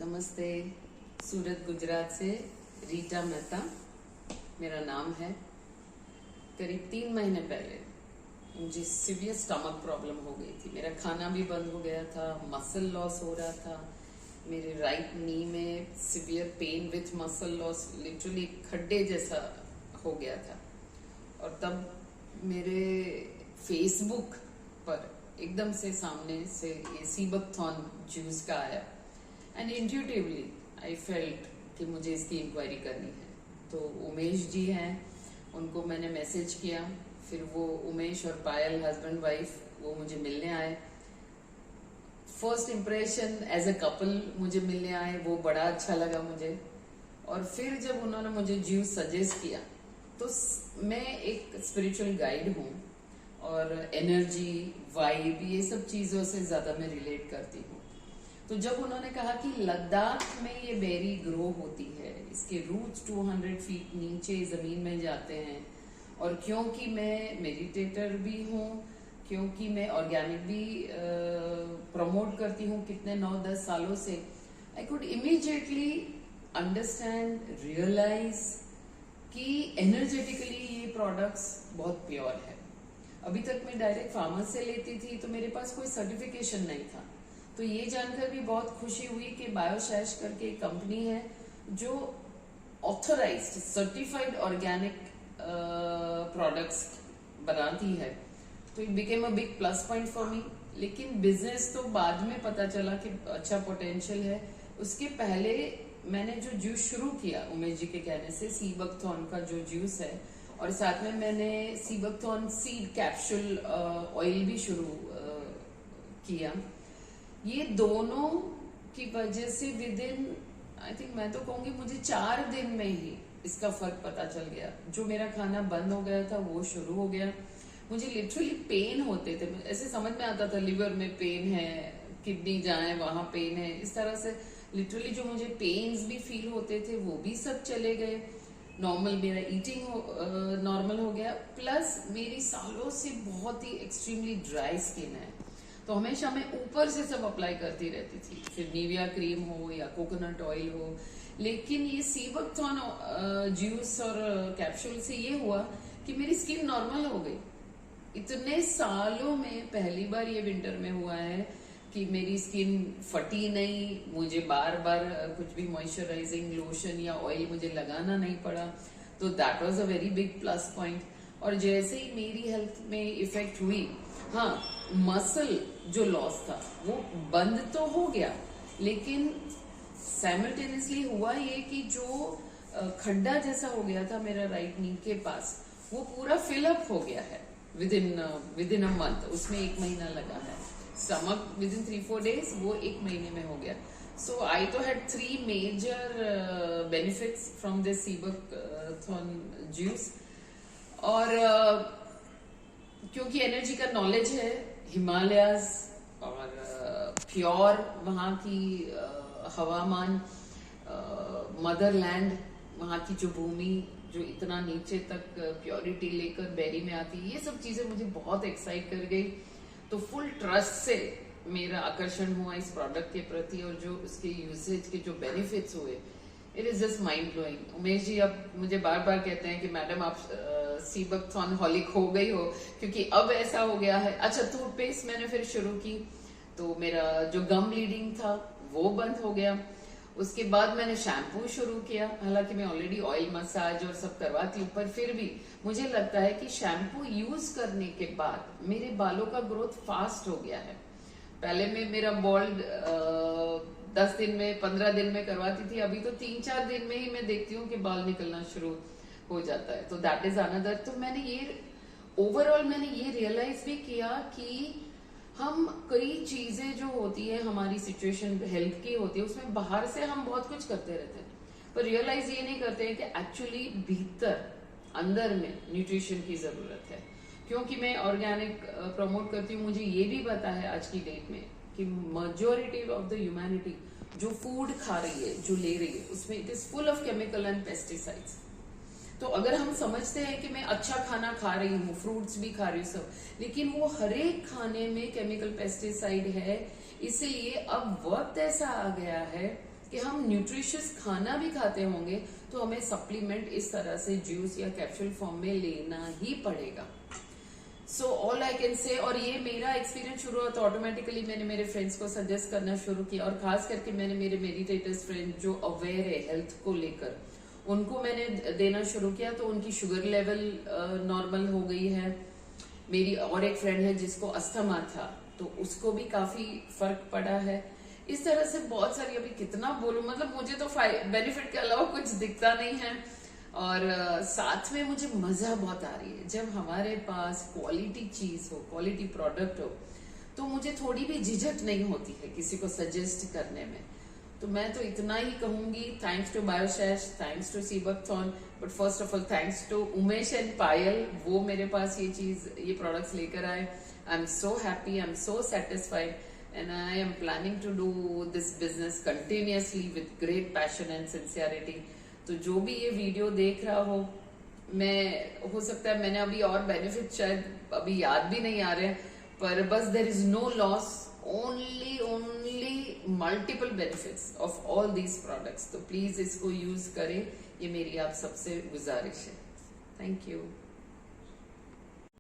नमस्ते। सूरत गुजरात से रीटा मेहता मेरा नाम है। करीब 3 महीने पहले मुझे सीवियर स्टमक प्रॉब्लम हो गई थी। मेरा खाना भी बंद हो गया था, मसल लॉस हो रहा था, मेरे राइट नी में severe pain with muscle loss, literally खड्डे जैसा हो गया था। और तब मेरे फेसबुक पर एकदम से सामने से ये सीबकथॉर्न जूस का आया एंड इंट्यूटिवली आई फेल्ट कि मुझे इसकी इंक्वायरी करनी है। तो उमेश जी हैं, उनको मैंने मैसेज किया। फिर वो उमेश और पायल हस्बैंड वाइफ वो मुझे मिलने आए। First impression as a couple मुझे मिलने आए, वो बड़ा अच्छा लगा मुझे। और फिर जब उन्होंने मुझे जूस सजेस्ट किया तो मैं एक स्पिरिचुअल गाइड हूँ और एनर्जी वाइब ये सब चीजों से ज्यादा मैं रिलेट करती हूँ। तो जब उन्होंने कहा कि लद्दाख में ये बेरी ग्रो होती है, इसके रूट्स 200 फीट नीचे जमीन में जाते हैं, और क्योंकि मैं मेडिटेटर भी हूँ, क्योंकि मैं ऑर्गेनिक भी प्रमोट करती हूँ कितने 9-10 सालों से, I could immediately understand, realize कि एनर्जेटिकली ये प्रोडक्ट्स बहुत प्योर है। अभी तक मैं डायरेक्ट फार्मर से लेती थी तो मेरे पास कोई सर्टिफिकेशन नहीं था। तो ये जानकर भी बहुत खुशी हुई कि बायोशैश करके एक कंपनी है जो ऑथराइज्ड सर्टिफाइड ऑर्गेनिक प्रोडक्ट्स बनाती है। तो it became a big plus point for me. लेकिन बिजनेस तो बाद में पता चला कि अच्छा पोटेंशियल है। उसके पहले मैंने जो जूस शुरू किया उमेश जी के कहने से, सीबकथॉर्न का जो जूस है, और साथ में मैंने सीबकथॉर्न सीड कैप्सूल ऑयल भी शुरू किया। ये दोनों की वजह से विद इन आई थिंक मैं तो कहूंगी मुझे 4 दिन में ही इसका फर्क पता चल गया। जो मेरा खाना बंद हो गया था वो शुरू हो गया। मुझे लिटरली पेन होते थे, ऐसे समझ में आता था लिवर में पेन है, किडनी जाए वहां पेन है, इस तरह से लिटरली जो मुझे पेन्स भी फील होते थे वो भी सब चले गए। नॉर्मल मेरा ईटिंग नॉर्मल हो गया। प्लस मेरी सालों से बहुत ही एक्सट्रीमली ड्राई स्किन है, तो हमेशा मैं ऊपर से सब अप्लाई करती रहती थी, फिर निविया क्रीम हो या कोकोनट ऑयल हो। लेकिन ये सीबकथॉर्न जूस और कैप्सूल से ये हुआ कि मेरी स्किन नॉर्मल हो गई। इतने सालों में पहली बार ये विंटर में हुआ है कि मेरी स्किन फटी नहीं, मुझे बार बार कुछ भी मॉइस्चराइजिंग लोशन या ऑयल मुझे लगाना नहीं पड़ा। तो that was a very big plus point. और जैसे ही मेरी हेल्थ में इफेक्ट हुई, हाँ, मसल जो लॉस था वो बंद तो हो गया, लेकिन साइमल्टेनियसली हुआ ये कि जो खड्डा जैसा हो गया था मेरा राइट नी के पास, वो पूरा फिलअप हो गया है विद इन अ मंथ। उसमें 1 महीना लगा है। स्टमक विद इन 3-4 डेज, वो 1 महीने में हो गया। So I too had 3 major benefits from this seabuckthorn juice. और क्योंकि एनर्जी का नॉलेज है, हिमालयाज और प्योर वहाँ की हवामान, मदरलैंड, वहाँ की जो भूमि जो इतना नीचे तक प्योरिटी लेकर बेरी में आती है, ये सब चीजें मुझे बहुत एक्साइट कर गई। तो फुल ट्रस्ट से मेरा आकर्षण हुआ इस प्रोडक्ट के प्रति, और जो उसके यूसेज के जो बेनिफिट्स हुए, it is just mind blowing. Umesh ji अब मुझे बार बार कहते हैं कि मैडम आप सीबकथॉर्न हॉलिक हो गई हो, क्योंकि अब ऐसा हो गया है। अच्छा, टूथपेस्ट मैंने फिर शुरू की तो मेरा जो गम ब्लीडिंग था वो बंद हो गया। उसके बाद मैंने शैम्पू शुरू किया। हालांकि मैं ऑलरेडी ऑयल मसाज और सब करवाती हूँ, पर फिर भी मुझे लगता है कि शैम्पू यूज करने के बाद मेरे बालों का ग्रोथ फास्ट हो गया है। पहले में मेरा बॉल्ड 10 दिन में 15 दिन में करवाती थी, अभी तो 3-4 दिन में ही मैं देखती हूँ कि बाल निकलना शुरू हो जाता है। तो दैट इज अनदर। तो मैंने ये ओवरऑल मैंने ये रियलाइज भी किया कि हम कई चीजें जो होती है हमारी सिचुएशन हेल्थ की होती है, उसमें बाहर से हम बहुत कुछ करते रहते हैं, पर रियलाइज ये नहीं करते हैं कि एक्चुअली भीतर अंदर में न्यूट्रिशन की जरूरत है। क्योंकि मैं ऑर्गेनिक प्रमोट करती हूँ, मुझे ये भी पता है आज की डेट में कि मेजॉरिटी ऑफ द ह्यूमैनिटी जो फूड खा रही है, जो ले रही है, उसमें it is full of chemical and pesticides. तो अगर हम समझते हैं कि मैं अच्छा खाना खा रही हूँ, फ्रूट्स भी खा रही हूँ सब, लेकिन वो हर एक खाने में केमिकल पेस्टिसाइड है, इसलिए अब वक्त ऐसा आ गया है कि हम न्यूट्रिशियस खाना भी खाते होंगे तो हमें सप्लीमेंट इस तरह से जूस या कैप्सूल फॉर्म में लेना ही पड़ेगा। So all I can say, और ये मेरा एक्सपीरियंस शुरू हुआ तो ऑटोमेटिकली मैंने मेरे फ्रेंड्स को सजेस्ट करना शुरू किया, और खास करके मैंने मेरे मेडिटेटर्स फ्रेंड जो अवेयर है हेल्थ को लेकर, उनको मैंने देना शुरू किया, तो उनकी शुगर लेवल नॉर्मल हो गई है। मेरी और एक फ्रेंड है जिसको अस्थमा था, तो उसको भी काफी फर्क पड़ा है। इस तरह से बहुत सारी, अभी कितना बोलूं, मतलब मुझे तो बेनिफिट के अलावा कुछ दिखता नहीं है। और साथ में मुझे मजा बहुत आ रही है जब हमारे पास क्वालिटी चीज हो, क्वालिटी प्रोडक्ट हो, तो मुझे थोड़ी भी झिझक नहीं होती है किसी को सजेस्ट करने में। तो मैं तो इतना ही कहूंगी, थैंक्स टू बायोशैश, thanks to sea buckthorn, but first of all thanks to Umesh and Payal, वो मेरे पास ये प्रोडक्ट्स लेकर आए। I am so happy, I am so satisfied, and I am planning to do this business continuously with great passion and sincerity. तो जो भी ये वीडियो देख रहा हो, मैं हो सकता है मैंने अभी और बेनिफिट शायद अभी याद भी नहीं आ रहे, पर बस there is no loss, only multiple benefits of all these products. तो प्लीज इसको यूज करें, ये मेरी आप सबसे गुजारिश है। Thank you.